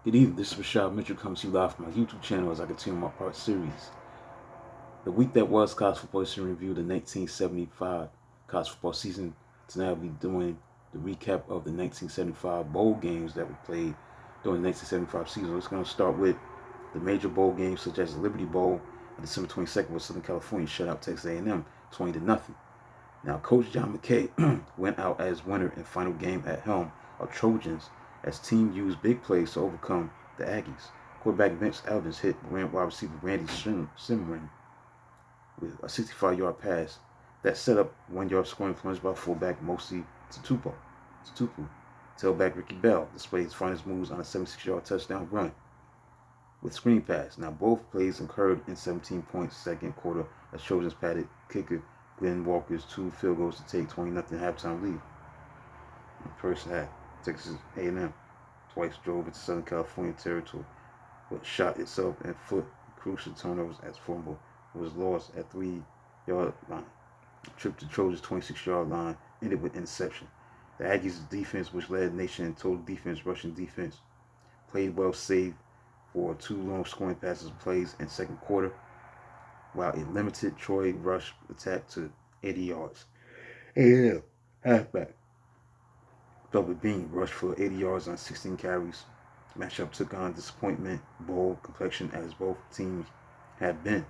Good evening, this is Rashad Mitchell coming to you live from my YouTube channel as I continue my part series. The week that was college football history review, the 1975 college football season. Tonight I'll be doing the recap of the 1975 bowl games that were played during the 1975 season. We're going to start with the major bowl games such as the Liberty Bowl on December 22nd where Southern California shut out Texas A&M 20-0. Now, Coach John McKay went out as winner in final game at helm of Trojans as team used big plays to overcome the Aggies. Quarterback Vince Evans hit wide receiver Randy Simran with a 65-yard pass that set up 1-yard scoring plunge by fullback Mosi Tupu. Tailback Ricky Bell displayed his finest moves on a 76-yard touchdown run with screen pass. Now, both plays occurred in 17 points second quarter as Trojans padded kicker Glenn Walker's 2 field goals to take 20-0 halftime lead. In the first half, Texas A&M twice drove into Southern California territory, but shot itself in foot crucial turnovers as fumble was lost at 3-yard line. Trip to Trojans' 26-yard line ended with interception. The Aggies' defense, which led the nation in total defense, rushing defense, played well, save for 2 long scoring passes plays in second quarter, while a limited Troy rush attack to 80 yards. A&M halfback Double Bean rushed for 80 yards on 16 carries. Matchup took on disappointment bowl complexion as both teams had been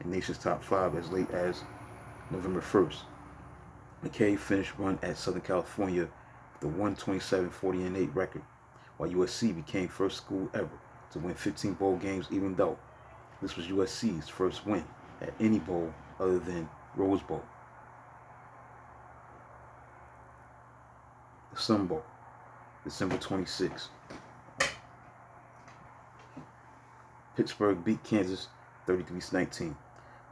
in nation's top 5 as late as November 1st. McKay finished run at Southern California with a 127-40-8 record, while USC became first school ever to win 15 bowl games, even though this was USC's first win at any bowl other than Rose Bowl. The Sun Bowl, December 26. Pittsburgh beat Kansas 33-19.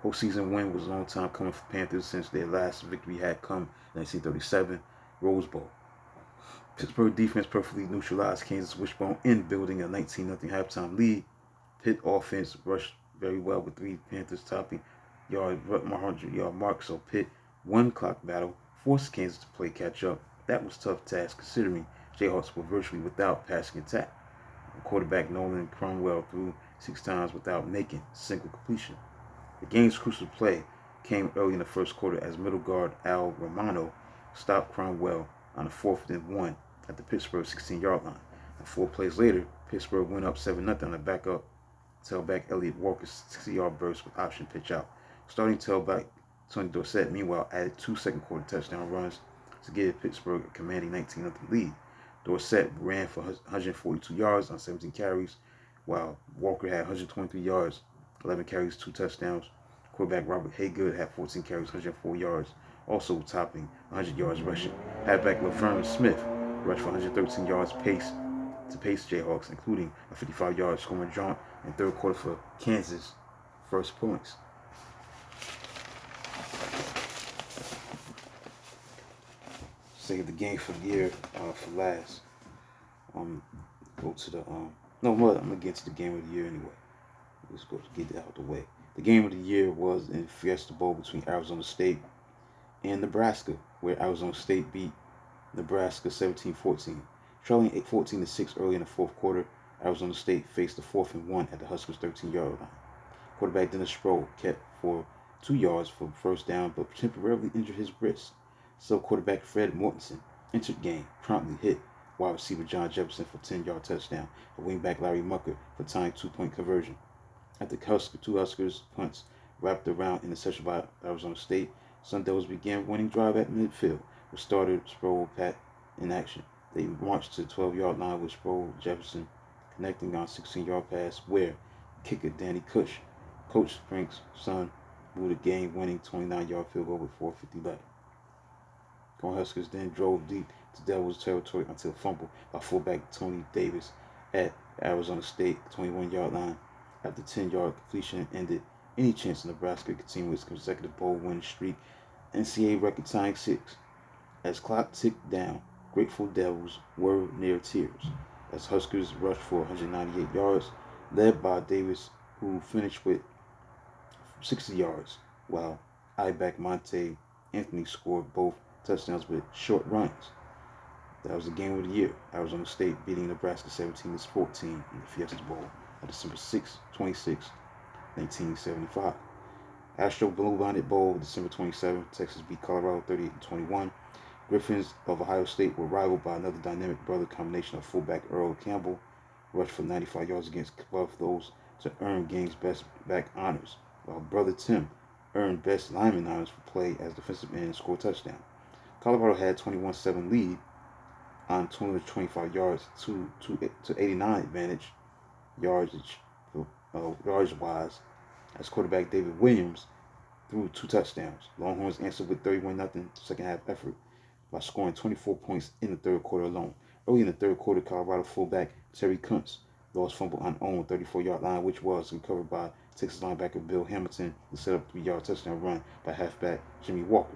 Postseason win was a long time coming for Panthers since their last victory had come in 1937 Rose Bowl. Pittsburgh defense perfectly neutralized Kansas' wishbone in building a 19-0 halftime lead. Pitt offense rushed very well with 3 Panthers topping 100-yard mark, so Pitt won clock battle, forced Kansas to play catch up. That was a tough task considering Jayhawks were virtually without passing attack. Quarterback Nolan Cromwell threw 6 times without making a single completion. The game's crucial play came early in the first quarter as middle guard Al Romano stopped Cromwell on a 4th and 1 at the Pittsburgh 16-yard line. And 4 plays later, Pittsburgh went up 7-0 on a backup tailback Elliott Walker's 60-yard burst with option pitch out. Starting tailback Tony Dorsett, meanwhile, added 2 second-quarter touchdown runs to give Pittsburgh a commanding 19-0 lead. Dorsett ran for 142 yards on 17 carries, while Walker had 123 yards, 11 carries, 2 touchdowns. Quarterback Robert Haygood had 14 carries, 104 yards, also topping 100 yards rushing. Halfback Laverne Smith rushed for 113 yards pace Jayhawks, including a 55-yard scoring jaunt in third quarter for Kansas' first points. Save the game for the year for last. Go to the no, I'm gonna get to the game of the year anyway. Let's go to get that out of the way. The game of the year was in Fiesta Bowl between Arizona State and Nebraska, where Arizona State beat Nebraska 17-14. Trailing 14-6 early in the fourth quarter, Arizona State faced the 4th and 1 at the Huskers' 13-yard line. Quarterback Dennis Sproul kept for 2 yards for first down, but temporarily injured his wrist. So quarterback Fred Mortensen entered game, promptly hit wide receiver John Jefferson for a 10-yard touchdown, and wingback Larry Mucker for tying 2-point conversion. After 2 Huskers punts wrapped around interception by Arizona State, Sun Devils began winning drive at midfield with starter Sproul Pat in action. They marched to the 12-yard line with Sproul Jefferson connecting on a 16-yard pass where kicker Danny Coach Frank's son, blew the game-winning 29-yard field goal with 4:50 left. Cornhuskers then drove deep to Devils territory until fumbled by fullback Tony Davis at Arizona State 21-yard line. After 10-yard completion ended any chance of Nebraska continuing its consecutive bowl winning streak, NCAA record tying 6. As clock ticked down, Grateful Devils were near tears as Huskers rushed for 198 yards, led by Davis, who finished with 60 yards, while I-back Monte Anthony scored both touchdowns with short runs. That was the game of the year. Arizona State beating Nebraska 17-14 in the Fiesta Bowl on December 6, 26, 1975. Astro Blue Bonnet Bowl, December 27, Texas beat Colorado 38-21. Griffins of Ohio State were rivaled by another dynamic brother combination of fullback Earl Campbell, rushed for 95 yards against Buffaloes to earn game's best back honors, while brother Tim earned best lineman honors for play as defensive end and scored a touchdown. Colorado had 21-7 lead on 225 yards to 89 advantage yardage wise as quarterback David Williams threw 2 touchdowns. Longhorns answered with 31-0 second half effort by scoring 24 points in the third quarter alone. Early in the third quarter, Colorado fullback Terry Kuntz lost fumble on own 34-yard line, which was recovered by Texas linebacker Bill Hamilton to set up a 3-yard touchdown run by halfback Jimmy Walker.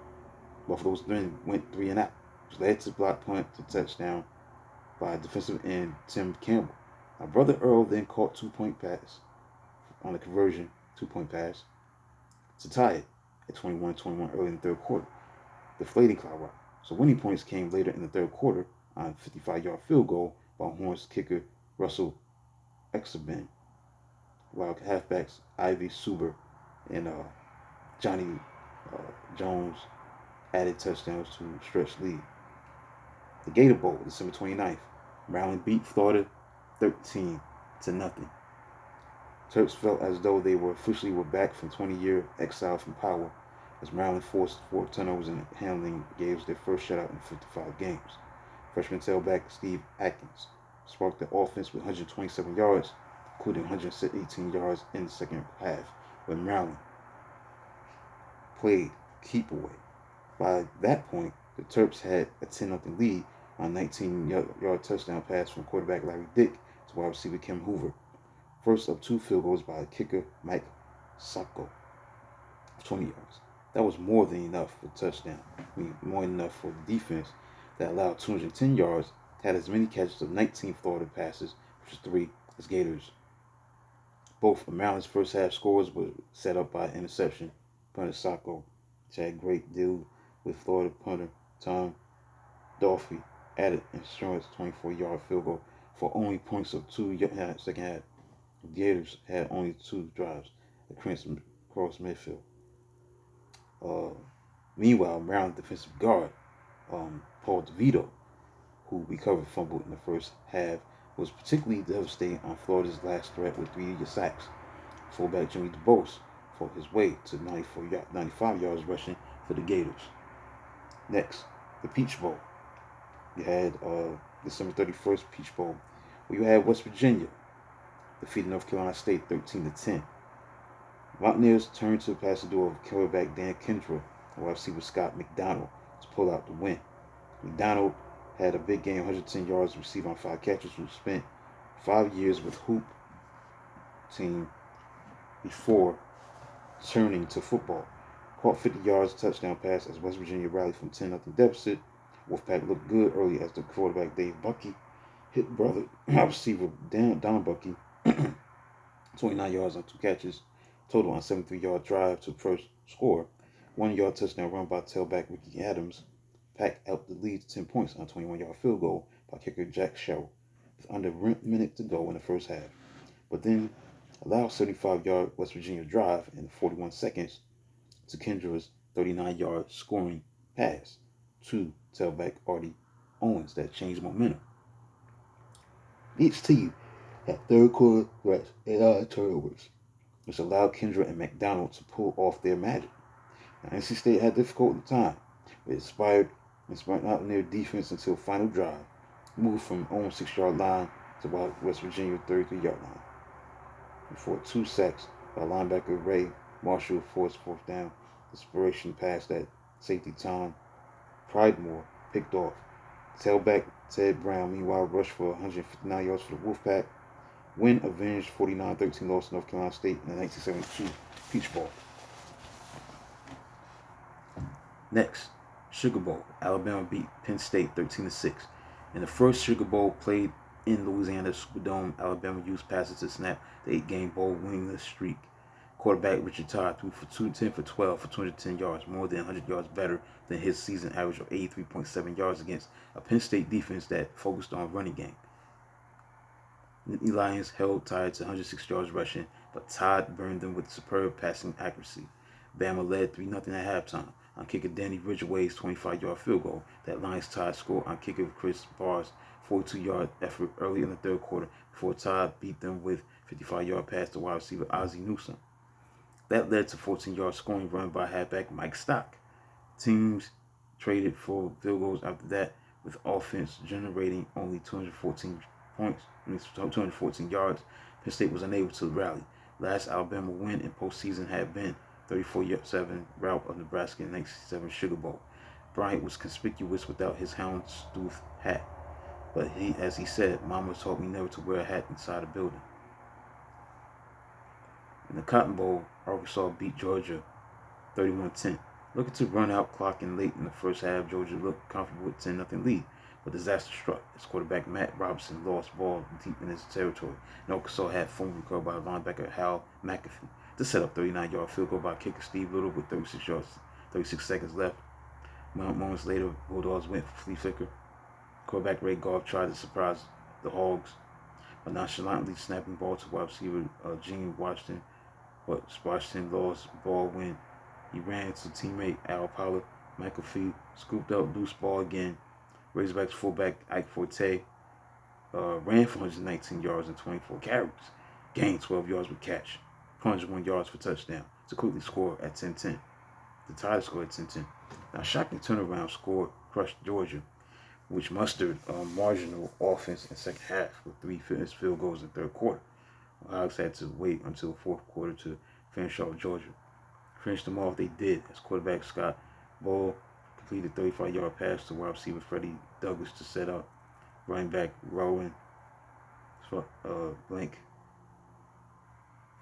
Buffalo's then went 3 and out, which led to block punt to touchdown by defensive end Tim Campbell. My brother Earl then caught 2-point pass on a conversion 2-point pass to tie it at 21-21 early in the third quarter, deflating Colorado. So winning points came later in the third quarter on a 55-yard field goal by Horns kicker Russell Exaben, while halfbacks Ivy Suber and Johnny Jones added touchdowns to stretch lead. The Gator Bowl, December 29th. Maryland beat Florida 13-0. Terps felt as though they were officially back from 20-year exile from power as Maryland forced 4 turnovers and handling gave their first shutout in 55 games. Freshman tailback Steve Atkins sparked the offense with 127 yards, including 118 yards in the second half, when Maryland played keep away. By that point, the Terps had a 10-0 lead on a 19-yard touchdown pass from quarterback Larry Dick to wide receiver Kim Hoover. First of 2 field goals by kicker Mike Sacco, 20 yards. That was more than enough for a touchdown. More than enough for the defense that allowed 210 yards, had as many catches of 19 Florida passes, which is 3 as Gators. Both of Maryland's first half scores were set up by interception. Punter Sacco, which had a great deal with Florida punter Tom Dolphy, added insurance 24-yard field goal for only points of 2 second half. The Gators had only 2 drives across midfield. Meanwhile, Maryland defensive guard Paul DeVito, who recovered fumble in the first half, was particularly devastating on Florida's last threat with 3 sacks. Fullback Jimmy DuBose fought his way to 95 yards rushing for the Gators. Next, the Peach Bowl. You had December 31st Peach Bowl, where you had West Virginia defeated North Carolina State 13-10. Mountaineers turned to the passing duo of quarterback Dan Kendra and wide receiver Scott McDonald to pull out the win. McDonald had a big game, 110 yards received on 5 catches, who spent 5 years with Hoop team before turning to football. Caught 50 yards touchdown pass as West Virginia rallied from 10-0 deficit. Wolfpack looked good early as the quarterback Dave Bucky hit brother receiver Don Bucky 29 yards on 2 catches, total on a 73-yard drive to first score. 1-yard touchdown run by tailback Ricky Adams packed out the lead to 10 points on a 21-yard field goal by kicker Jack Sherrill with under a minute to go in the first half, but then allowed 75-yard West Virginia drive in 41 seconds to Kendra's 39-yard scoring pass to tailback Artie Owens that changed momentum. Each team had third quarter threats and turnovers, which allowed Kendra and McDonald to pull off their magic. Now, NC State had difficult time, but inspired out in their defense until final drive, moved from own 6-yard line to West Virginia 33-yard line. Before 2 sacks by linebacker Ray Marshall forced 4th down desperation pass that safety Tom Pridemore picked off. Tailback Ted Brown, meanwhile, rushed for 159 yards for the Wolfpack. Win avenged 49-13 loss to North Carolina State in the 1972 Peach Bowl. Next, Sugar Bowl. Alabama beat Penn State 13-6. In the first Sugar Bowl played in Louisiana Superdome, Alabama used passes to snap the 8-game bowl winning streak. Quarterback Richard Todd threw for 210 for 12 for 210 yards, more than 100 yards better than his season average of 83.7 yards against a Penn State defense that focused on running game. The Lions held Tide to 106 yards rushing, but Todd burned them with superb passing accuracy. Bama led 3-0 at halftime on kicker Danny Ridgway's 25-yard field goal. That Lions Tide scored on kicker Chris Barr's 42-yard effort early in the third quarter before Todd beat them with 55-yard pass to wide receiver Ozzie Newsome. That led to 14-yard scoring run by halfback Mike Stock. Teams traded for field goals after that, with offense generating only 214 points, 214 yards. Penn State was unable to rally. Last Alabama win in postseason had been 34-7 rout of Nebraska in 1967 Sugar Bowl. Bryant was conspicuous without his houndstooth hat, but as he said, Mama taught me never to wear a hat inside a building. In the Cotton Bowl, Arkansas beat Georgia 31-10. Looking to run out clocking late in the first half, Georgia looked comfortable with 10-0 lead, but disaster struck as quarterback Matt Robinson lost ball deep in his territory, and Arkansas had phone recovered by linebacker Hal McAfee to set up 39-yard field goal by kicker Steve Little with 36 seconds left. Moments later, Bulldogs went for flea flicker. Quarterback Ray Goff tried to surprise the Hogs by nonchalantly snapping ball to wide receiver Gene Washington, but Washington lost ball when he ran to teammate Al Pollard. McAfee scooped up loose ball again. Razorbacks fullback Ike Forte ran for 119 yards and 24 carries, gained 12 yards with catch, 101 yards for touchdown to quickly score at 10-10. The Tide scored at 10-10. Now, shocking turnaround score crushed Georgia, which mustered marginal offense in second half with 3 finished field goals in third quarter. The Hogs had to wait until the fourth quarter to finish off Georgia. Finish them off they did as quarterback Scott Ball completed a 35-yard pass to wide receiver Freddie Douglas to set up running back Rowan Blank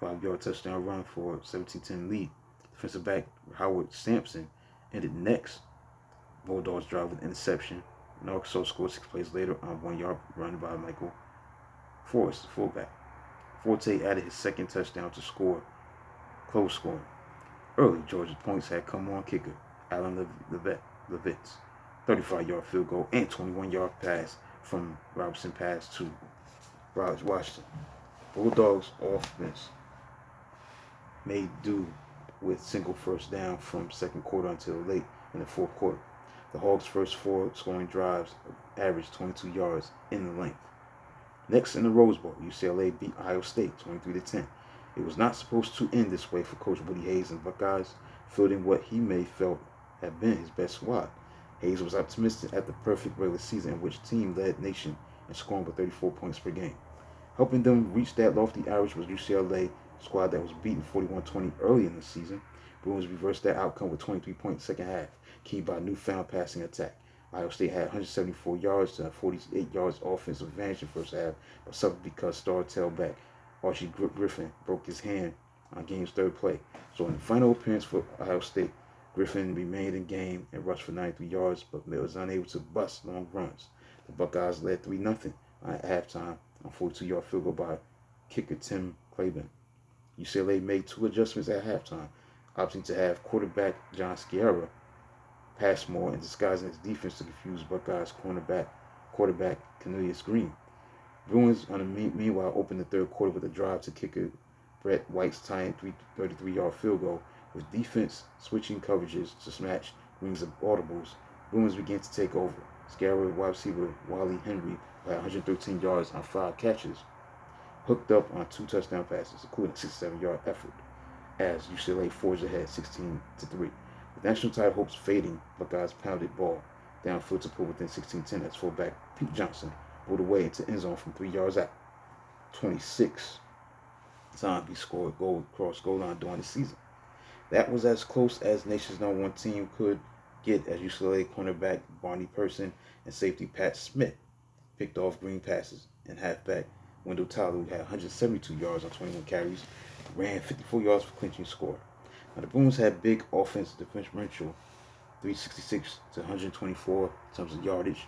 5-yard touchdown run for a 17-10 lead. Defensive back Howard Sampson ended next. Bulldogs drive with interception, and Arkansas scored 6 plays later on a 1-yard run by Michael Forrest, the fullback. Forte added his second touchdown to score close scoring. Early Georgia points had come on kicker Alan Levitz, 35-yard field goal and 21-yard pass from Robinson pass to Washington. Bulldogs offense made do with single first down from second quarter until late in the fourth quarter. The Hogs' first 4 scoring drives averaged 22 yards in the length. Next in the Rose Bowl, UCLA beat Ohio State 23-10. It was not supposed to end this way for Coach Woody Hayes and Buckeyes, fielding what he may felt had been his best squad. Hayes was optimistic at the perfect regular season in which team led nation in scoring with 34 points per game. Helping them reach that lofty average was UCLA squad that was beaten 41-20 early in the season. Bruins reversed that outcome with 23 points second half, keyed by a newfound passing attack. Ohio State had 174 yards to 48 yards offensive advantage in the first half, but suffered because star tailback Archie Griffin broke his hand on game's third play. So in the final appearance for Ohio State, Griffin remained in game and rushed for 93 yards, but was unable to bust long runs. The Buckeyes led 3-0 at halftime on 42-yard field goal by kicker Tim Claiborne. UCLA made 2 adjustments at halftime, opting to have quarterback John Sciarra pass more and disguising his defense to confuse Buckeyes quarterback Cornelius Green. Bruins, meanwhile, opened the third quarter with a drive to kicker Brett White's tying 33-yard field goal. With defense switching coverages to smash Green's audibles, Bruins began to take over. Sciarra wide receiver Wally Henry had 113 yards on 5 catches, hooked up on 2 touchdown passes, including a 67-yard effort, as UCLA forged ahead 16-3. With national title hopes fading, Buckeyes pounded ball downfield to put within 16-10 as fullback Pete Johnson rolled away into end zone from 3 yards out. 26 times he scored cross goal line during the season. That was as close as nation's #1 team could get as UCLA cornerback Barney Person and safety Pat Smith picked off green passes, and halfback Wendell Tyler, who had 172 yards on 21 carries, ran 54 yards for clinching score. Now the Bruins had big offensive differential, 366 to 124 in terms of yardage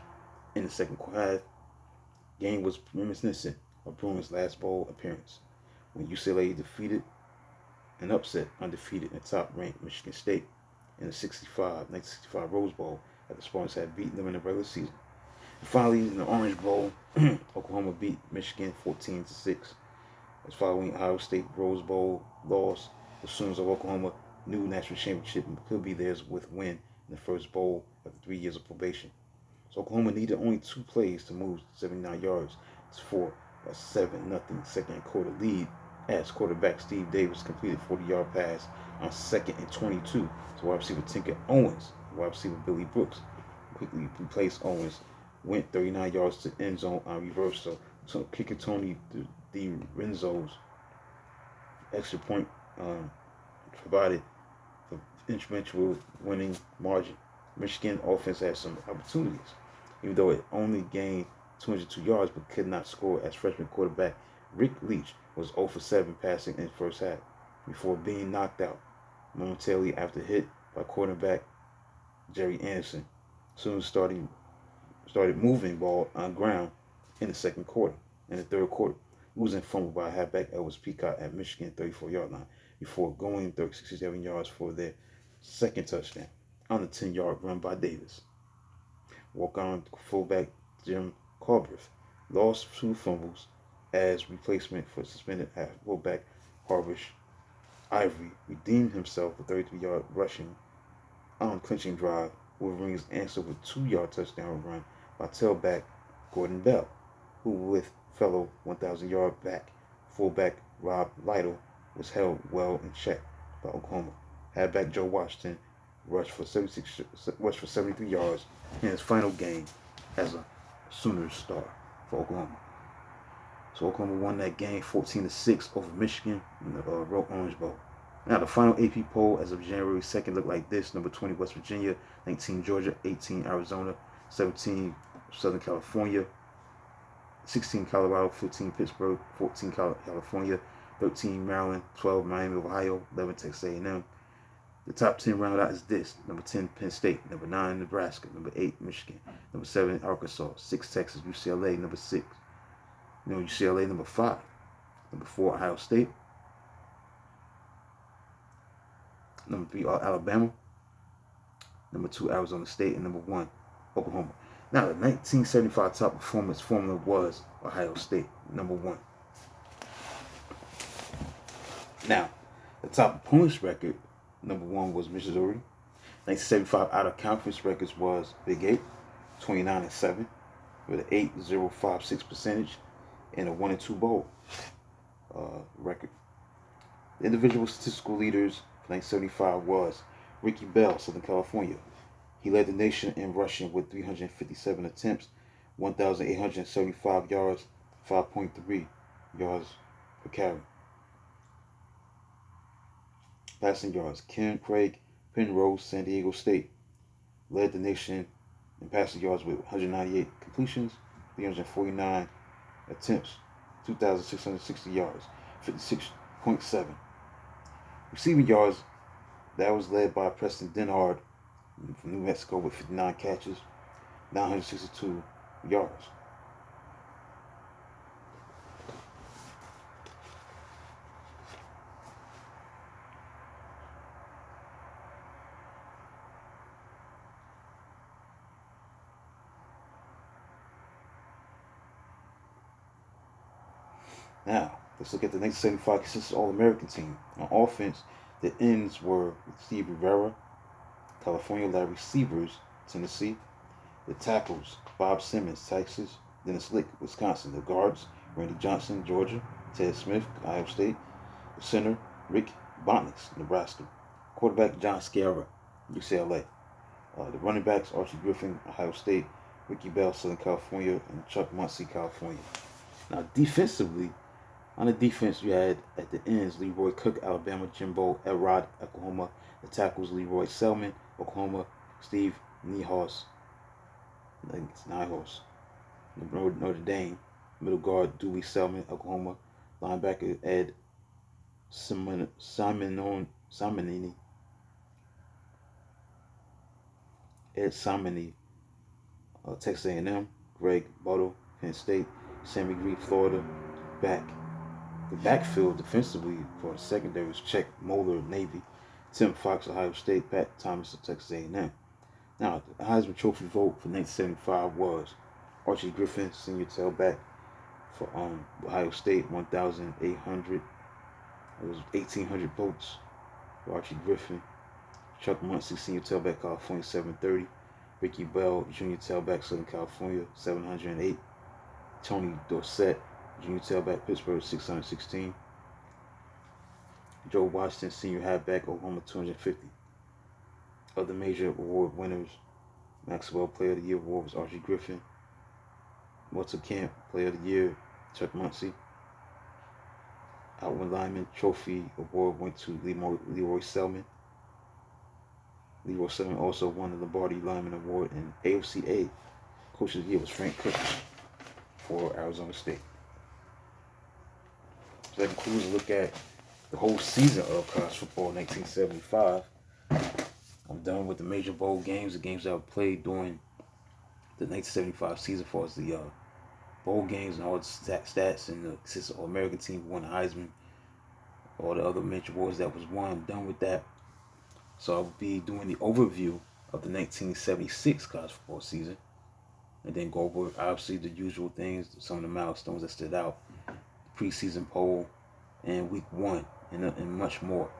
in the second half. Game was reminiscent of Bruins' last bowl appearance when UCLA defeated an upset undefeated and top-ranked Michigan State in the 1965 Rose Bowl after Spartans had beaten them in the regular season. And finally, in the Orange Bowl, Oklahoma beat Michigan 14-6. As following Ohio State Rose Bowl loss, the Sooners of Oklahoma new national championship could be theirs with win in the first bowl after 3 years of probation. So Oklahoma needed only 2 plays to move 79 yards for a 7-0 second quarter lead as quarterback Steve Davis completed a 40-yard pass on 2nd and 22 to wide receiver Tinker Owens. Wide receiver Billy Brooks quickly replaced Owens, went 39 yards to end zone on reversal. So kicker Tony DiRenzo's extra point provided the instrumental winning margin. Michigan offense had some opportunities, even though it only gained 202 yards but could not score as freshman quarterback Rick Leach was 0 for 7 passing in the first half before being knocked out momentarily after hit by quarterback Jerry Anderson. Soon started moving ball on ground in the second quarter. In the third quarter, losing fumble by halfback Elvis Peacock at Michigan 34-yard line before going 67 yards for their second touchdown on the 10-yard run by Davis. Walk-on fullback Jim Carbeth lost 2 fumbles as replacement for suspended fullback Harvish Ivory redeemed himself with a 33-yard rushing on clinching drive. Wolverines answered with a 2-yard touchdown run by tailback Gordon Bell, who with fellow 1,000-yard back fullback Rob Lytle was held well in check by Oklahoma. Halfback Joe Washington rushed for 73 yards in his final game as a Sooners star for Oklahoma. So Oklahoma won that game 14-6 over Michigan in the Orange Bowl. Now the final AP poll as of January 2nd looked like this: number 20 West Virginia, 19 Georgia, 18 Arizona, 17 Southern California, 16 Colorado, 15 Pittsburgh, 14 California, 13 Maryland, 12 Miami of Ohio, 11 Texas A&M. The top 10 rounded out is this: number 10 Penn State, number 9 Nebraska, number 8 Michigan, number 7 Arkansas, 6 Texas, UCLA, number 6 UCLA, number 5, number 4 Ohio State, number 3 Alabama, number 2 Arizona State, and number 1 Oklahoma. Now the 1975 top performance formula was Ohio State, number 1. Now the top opponents record, number 1 was Missouri. 1975 out of conference records was Big 8, 29-7, with an 8.056 percentage and a 1-2 bowl record. The individual statistical leaders for 1975 was Ricky Bell, Southern California. He led the nation in rushing with 357 attempts, 1,875 yards, 5.3 yards per carry. Passing yards, Ken Craig Penrose, San Diego State, led the nation in passing yards with 198 completions, 349 attempts, 2,660 yards, 56.7. Receiving yards, that was led by Preston Denhard from New Mexico with 59 catches, 962 yards. Now, let's look at the 1975 consistent All-American team. On offense, the ends were Steve Rivera, California, led receivers, Tennessee. The tackles, Bob Simmons, Texas, Dennis Lick, Wisconsin. The guards, Randy Johnson, Georgia, Ted Smith, Ohio State. The center, Rick Bonitz, Nebraska. Quarterback, John Sciarra, UCLA. The running backs, Archie Griffin, Ohio State, Ricky Bell, Southern California, and Chuck Muncie, California. Now, defensively, on the defense, you had at the ends Leroy Cook, Alabama, Jimbo Elrod, Oklahoma. The tackles, Leroy Selman, Oklahoma, Steve Niehaus, Notre Dame. Middle guard, Dewey Selman, Oklahoma. Linebacker, Ed Simonini, Texas A&M. Greg Buttle, Penn State. Sammy Green, Florida, back. The backfield defensively for the secondary was Chuck Moeller, Navy, Tim Fox, Ohio State, Pat Thomas of Texas A&M. Now, the Heisman Trophy vote for 1975 was Archie Griffin, senior tailback for Ohio State, 1,800. It was 1,800 votes for Archie Griffin. Chuck Muncie, senior tailback, California, 730. Ricky Bell, junior tailback, Southern California, 708. Tony Dorsett, junior tailback, Pittsburgh, 616. Joe Washington, senior halfback, Oklahoma, 250. Other major award winners: Maxwell Player of the Year award was Archie Griffin. Walter Camp Player of the Year, Chuck Muncie. Outward Lineman Trophy award went to Leroy Selman. Leroy Selman also won the Lombardi Lineman Award, and AOCA Coach of the Year was Frank Cook for Arizona State. So that concludes a look at the whole season of college football 1975. I'm done with the major bowl games, the games that were played during the 1975 season, as far as the bowl games and all the stats and the consistent All-American team who won the Heisman, all the other major awards that was won. I'm done with that. So I'll be doing the overview of the 1976 college football season, and then go over obviously the usual things, some of the milestones that stood out, the preseason poll, and week 1, and much more.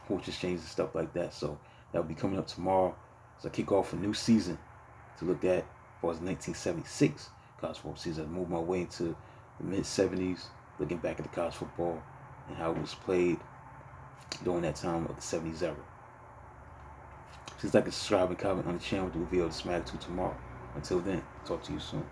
Coaches changes and stuff like that. So that'll be coming up tomorrow as I kick off a new season to look at as far as the 1976 college football season. I move my way into the mid-70s, looking back at the college football and how it was played during that time of the 70s era. Please like and subscribe and comment on the channel with the reveal of the Smack 2 tomorrow. Until then, talk to you soon.